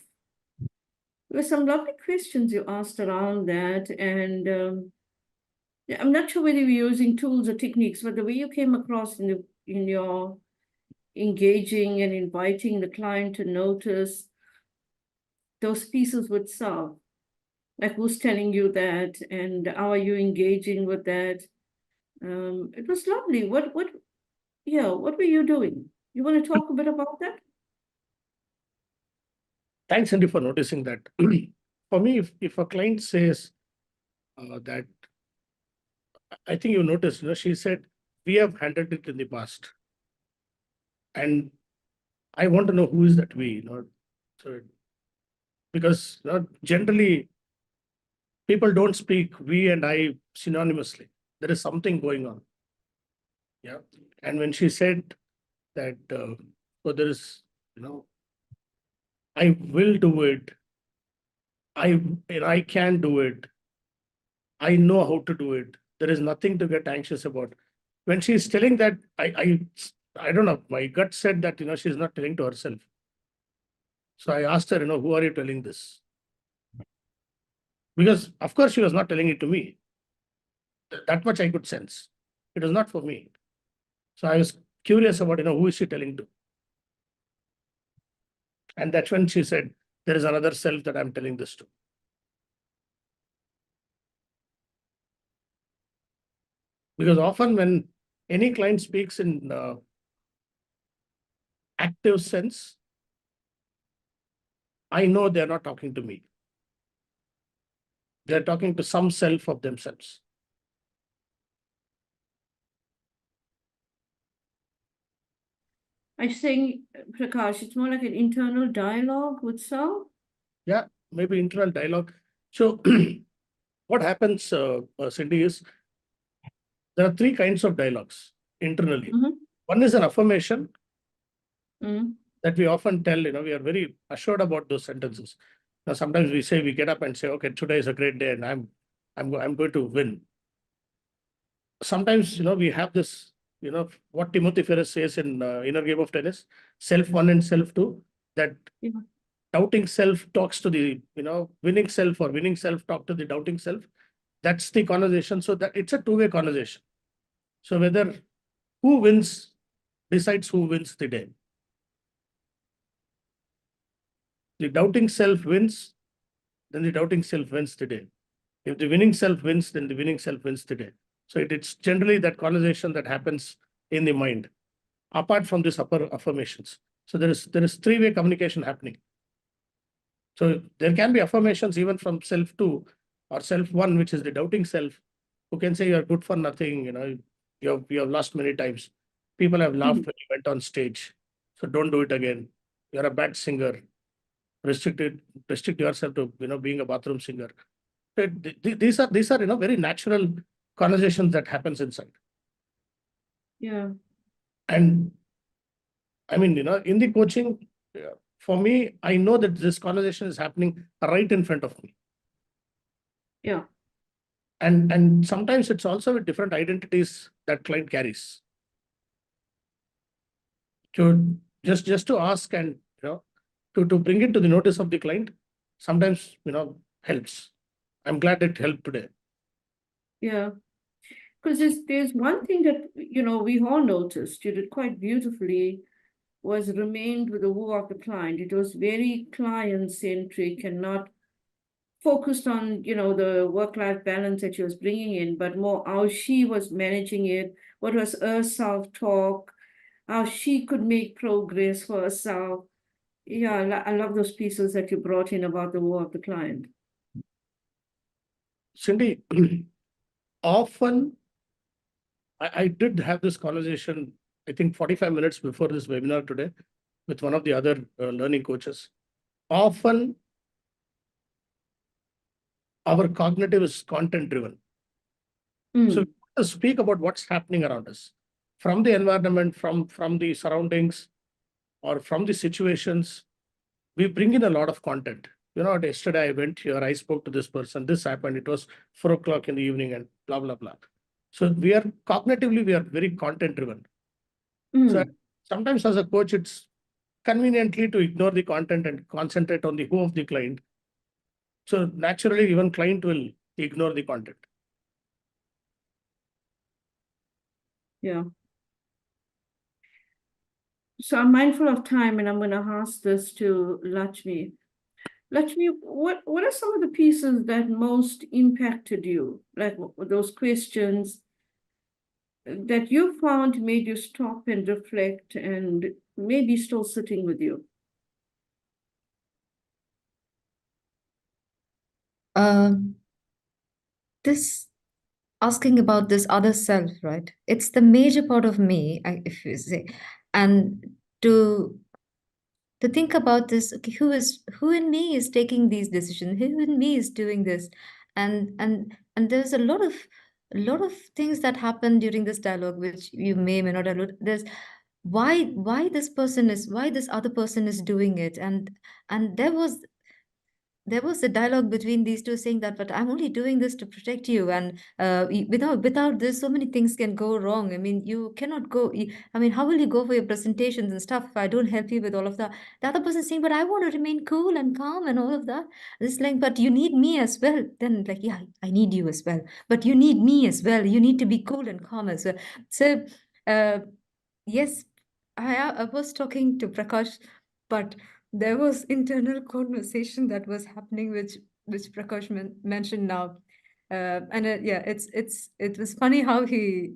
S1: There were some lovely questions you asked around that, and I'm not sure whether you're using tools or techniques, but the way you came across in your engaging and inviting the client to notice those pieces with self, like who's telling you that, and how are you engaging with that? It was lovely. What were you doing? You want to talk a bit about that?
S2: thanks, Cindy, for noticing that. For me, if a client says that, I think you noticed, she said, we have handled it in the past. And I want to know who is that we, so because generally people don't speak we and I synonymously. There is something going on. Yeah. And when she said that, so there is, I will do it. I can do it. I know how to do it. There is nothing to get anxious about. When she's telling that, I don't know, my gut said that, she's not telling to herself. So I asked her, who are you telling this? Because of course she was not telling it to me. That much I could sense. It was not for me. So I was curious about, who is she telling to? And that's when she said, there is another self that I'm telling this to. Because often when any client speaks in active sense, I know they're not talking to me. They're talking to some self of themselves.
S1: I think, Prakash, it's more like an internal dialogue with self.
S2: Yeah, maybe internal dialogue. So what happens, Cindy, is there are three kinds of dialogues internally.
S1: Mm-hmm.
S2: One is an affirmation
S1: Mm-hmm.
S2: that we often tell, we are very assured about those sentences. Now, sometimes we get up and say, okay, today is a great day and I'm going to win. Sometimes, we have this, what Timothy Ferris says in Inner Game of Tennis, self one and self two, that
S1: Yeah.
S2: doubting self talks to the, winning self, or winning self talk to the doubting self. That's the conversation. So that it's a two-way conversation. So whether who wins decides who wins the day. The doubting self wins, then the doubting self wins the day. If the winning self wins, then the winning self wins the day. So it's generally that conversation that happens in the mind, apart from these upper affirmations. So there is three-way communication happening. So there can be affirmations even from self two or self one, which is the doubting self, who can say you're good for nothing, you have lost many times. People have laughed when you went on stage. So don't do it again. You're a bad singer. Restrict yourself to being a bathroom singer. These are very natural conversations that happens inside.
S1: Yeah.
S2: And I mean, in the coaching, for me, I know that this conversation is happening right in front of me.
S1: Yeah.
S2: And sometimes it's also with different identities that client carries. So just to ask and to bring it to the notice of the client, sometimes helps. I'm glad it helped today.
S1: Yeah. Because there's one thing that we all noticed, you did quite beautifully, was remained with the woo of the client. It was very client-centric and not focused on, the work-life balance that she was bringing in, but more how she was managing it, what was her self-talk, how she could make progress for herself. Yeah, I love those pieces that you brought in about the woo of the client.
S2: Cindy, often I did have this conversation, I think 45 minutes before this webinar today with one of the other learning coaches. Often our cognitive is content driven. So we have to speak about what's happening around us from the environment, from the surroundings, or from the situations. We bring in a lot of content. Yesterday I went here, I spoke to this person, this happened, it was 4 o'clock in the evening and blah, blah, blah. So we are very content driven. So sometimes as a coach, it's conveniently to ignore the content and concentrate on the who of the client. So naturally, even client will ignore the content.
S1: Yeah. So I'm mindful of time, and I'm going to ask this to Lakshmi. Lakshmi, what are some of the pieces that most impacted you? Like those questions that you found made you stop and reflect and maybe still sitting with you?
S4: This asking about this other self, right? It's the major part of me, if you say, and to think about this. Okay, who in me is taking these decisions? Who in me is doing this? And there's a lot of things that happen during this dialogue, which you may not have. There's why this other person is doing it, and there was a dialogue between these two saying that, but I'm only doing this to protect you, and without this, so many things can go wrong. I mean, you cannot go. I mean, how will you go for your presentations and stuff if I don't help you with all of that? The other person saying, but I want to remain cool and calm and all of that. It's like, but you need me as well. Then like, yeah, I need you as well, but you need me as well. You need to be cool and calm as well. So, yes, I was talking to Prakash, but there was internal conversation that was happening, which Prakash mentioned now, and yeah, it was funny how he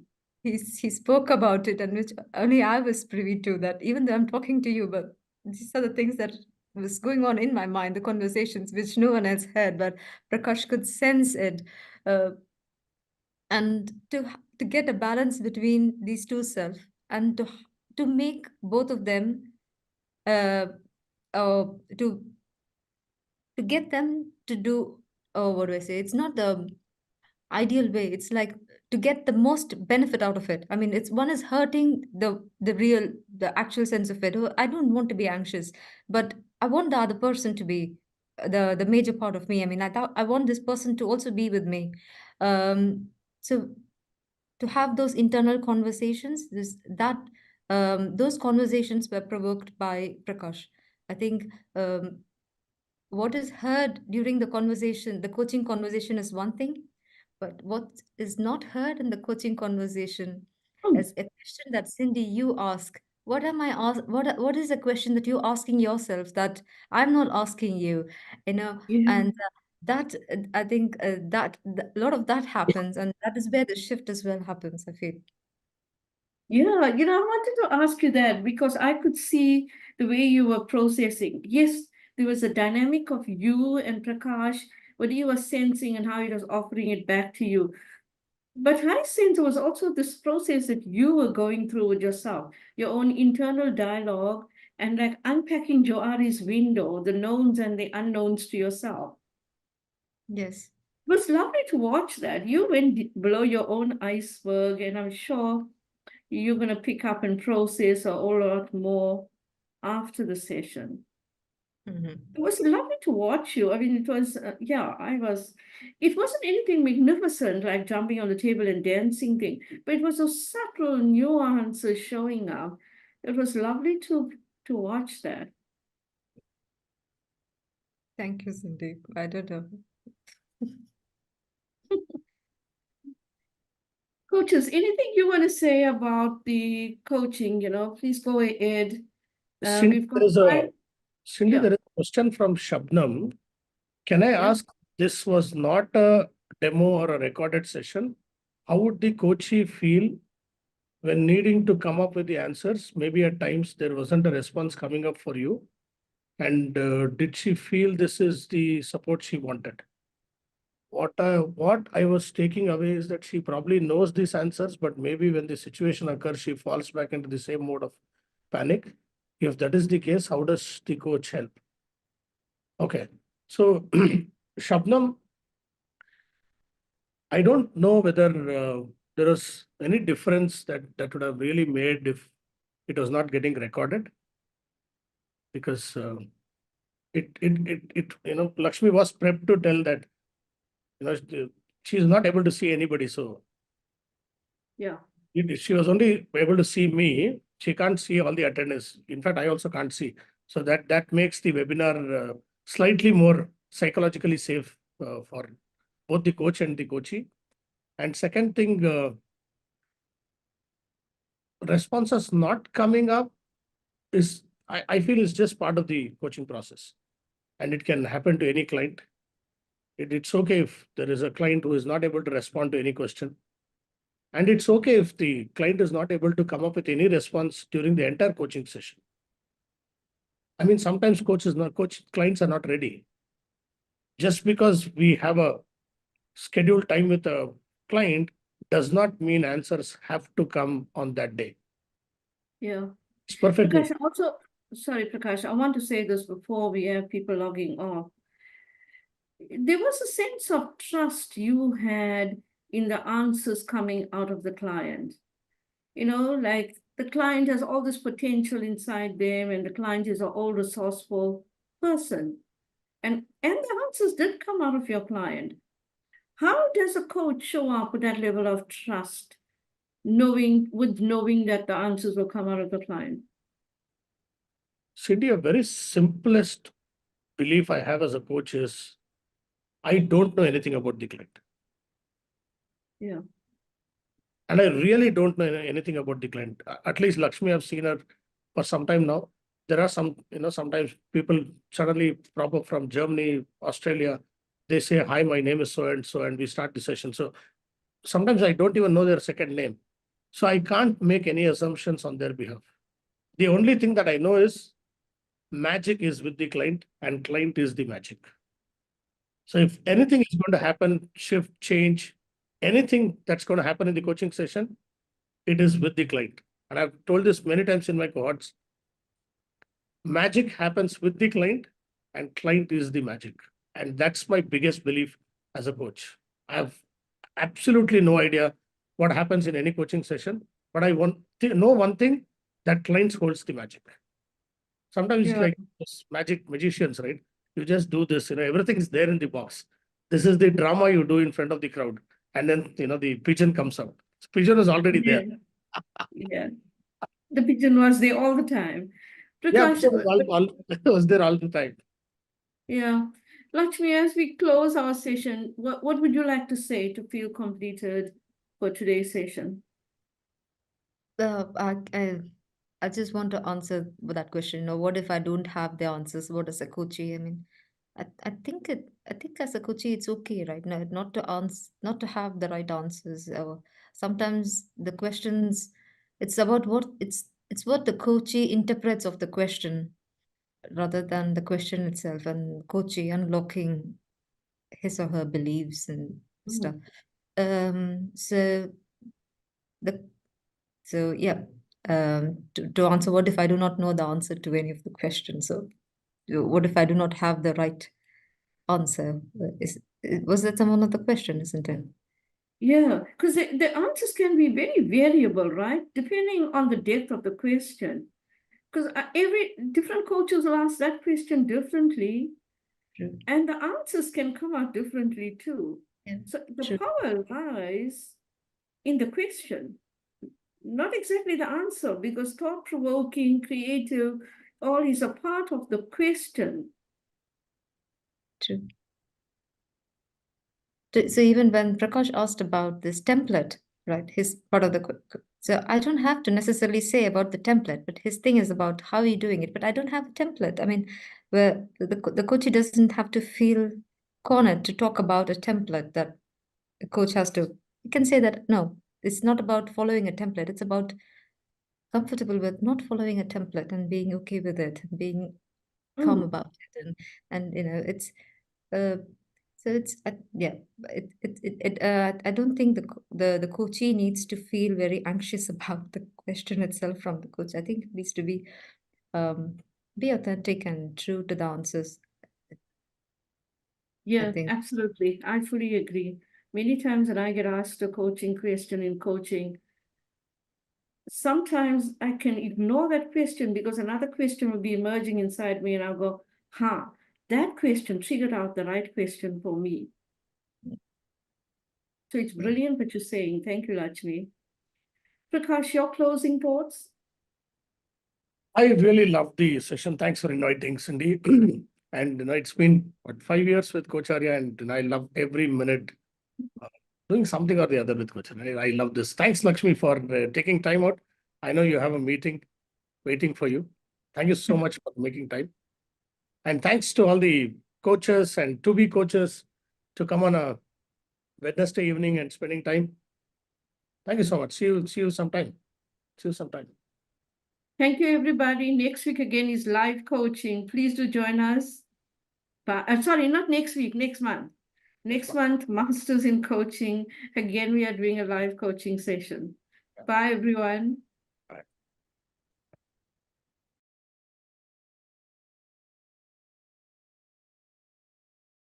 S4: spoke about it, and which only I was privy to. That even though I'm talking to you, but these are the things that was going on in my mind, the conversations which no one else heard, but Prakash could sense it, and to get a balance between these two self, and to make both of them uh, uh, to get them to do, oh, what do I say? It's not the ideal way. It's like to get the most benefit out of it. I mean, it's one is hurting the actual sense of it. Oh, I don't want to be anxious, but I want the other person to be the major part of me. I mean, I want this person to also be with me. So to have those internal conversations, those conversations were provoked by Prakash. I think what is heard during the conversation, the coaching conversation, is one thing, But what is not heard in the coaching conversation
S1: Hmm.
S4: is a question that Cindy you ask. What am I ask? What is a question that you're asking yourself that I'm not asking you? You know,
S1: Yeah.
S4: and that I think that a lot of that happens, and that is where the shift as well happens. I feel.
S1: Yeah, I wanted to ask you that because I could see the way you were processing. Yes, there was a dynamic of you and Prakash, what you were sensing and how he was offering it back to you. But I sense there was also this process that you were going through with yourself, your own internal dialogue, and like unpacking Joari's window, the knowns and the unknowns to yourself.
S4: Yes.
S1: It was lovely to watch that. You went below your own iceberg, and I'm sure you're going to pick up and process a whole lot more after the session.
S4: Mhm.
S1: It was lovely to watch you. I mean, it was, it wasn't anything magnificent like jumping on the table and dancing thing, but it was those subtle nuances showing up. It was lovely to watch that.
S4: Thank you, Cindy. I don't know.
S1: Coaches, anything you want to say about the coaching, please go ahead.
S2: Cindy,
S1: We've got time.
S2: Cindy,
S1: Yeah.
S2: there is a question from Shabnam. Can I
S1: Yeah.
S2: ask, this was not a demo or a recorded session? How would the coachee feel when needing to come up with the answers? Maybe at times there wasn't a response coming up for you. And did she feel this is the support she wanted? What I was taking away is that she probably knows these answers, but maybe when the situation occurs, she falls back into the same mode of panic. If that is the case, how does the coach help? Okay. So, Shabnam, I don't know whether there was any difference that would have really made if it was not getting recorded, because Lakshmi was prepped to tell that she is not able to see anybody, so
S1: Yeah.
S2: she was only able to see me. She can't see all the attendance. In fact, I also can't see. So that makes the webinar slightly more psychologically safe for both the coach and the coachee. And second thing, responses not coming up is, I feel, is just part of the coaching process, and it can happen to any client. It's okay if there is a client who is not able to respond to any question. And it's okay if the client is not able to come up with any response during the entire coaching session. I mean, sometimes clients are not ready. Just because we have a scheduled time with a client does not mean answers have to come on that day.
S1: Yeah.
S2: It's perfectly.
S1: Prakash, sorry, Prakash, I want to say this before we have people logging off. There was a sense of trust you had in the answers coming out of the client. Like the client has all this potential inside them, and the client is an all resourceful person. And the answers did come out of your client. How does a coach show up with that level of trust, knowing that the answers will come out of the client?
S2: Cindy, a very simplest belief I have as a coach is I don't know anything about the client.
S1: Yeah.
S2: And I really don't know anything about the client. At least Lakshmi, I've seen her for some time now. There are sometimes people suddenly pop up from Germany, Australia. They say, hi, my name is so and so, and we start the session. So sometimes I don't even know their second name. So I can't make any assumptions on their behalf. The only thing that I know is magic is with the client and client is the magic. So if anything is going to happen, shift, change, anything that's going to happen in the coaching session, it is with the client. And I've told this many times in my cohorts. Magic happens with the client and client is the magic. And that's my biggest belief as a coach. I have absolutely no idea what happens in any coaching session, but I want to know one thing, that clients holds the magic. Sometimes it's
S1: Yeah.
S2: like magic magicians, right? You just do this, everything is there in the box. This is the drama you do in front of the crowd. And then, the pigeon comes out. Pigeon is already there.
S1: Yeah. The pigeon was there all the time.
S2: Yeah,
S1: Prakash,
S2: pigeon was there all the time.
S1: yeah. Lakshmi, as we close our session, what would you like to say to feel completed for today's session?
S4: I just want to answer that question. You know, what if I don't have the answers? What is a coachee? I mean, I think as a coachee, it's okay, right? No, not to answer, not to have the right answers. Sometimes the questions, it's about it's what the coachee interprets of the question rather than the question itself, and coachee unlocking his or her beliefs and stuff. So the so yeah, to answer, what if I do not know the answer to any of the questions? So what if I do not have the right answer? Was that one of the question, isn't it?
S1: Yeah, because the answers can be very variable, right? Depending on the depth of the question. Because every different coaches will ask that question differently,
S4: True.
S1: and the answers can come out differently too.
S4: Yeah,
S1: So the
S4: true.
S1: power lies in the question, not exactly the answer, because thought-provoking, creative, all is a part of the question.
S4: True. So even when Prakash asked about this template, right, his part of the so I don't have to necessarily say about the template, but his thing is about how you're doing it. But I don't have a template. I mean, where the coach doesn't have to feel cornered to talk about a template that the coach has to. You can say that no, it's not about following a template. It's about comfortable with not following a template and being okay with it, being calm about it, and you know it's so it's yeah I don't think the coachee needs to feel very anxious about the question itself from the coach. I think it needs to be authentic and true to the answers.
S1: Yeah,
S4: think
S1: absolutely. I fully agree. Many times when I get asked a coaching question in coaching, sometimes I can ignore that question because another question will be emerging inside me, and I'll go, huh, that question triggered out the right question for me. So it's brilliant what you're saying. Thank you, Lakshmi. Prakash, your closing thoughts?
S2: I really love the session. Thanks for inviting, Cindy. And it's been 5 years with Coacharya, and I love every minute doing something or the other with Coacharya. I love this. Thanks, Lakshmi, for taking time out. I know you have a meeting waiting for you. Thank you so much for making time. And thanks to all the coaches and to-be coaches to come on a Wednesday evening and spending time. Thank you so much. See you sometime. See you sometime.
S1: Thank you, everybody. Next week again is live coaching. Please do join us. But sorry, not next week, next month. Next month, Masters in Coaching. Again, we are doing a live coaching session. Bye, everyone.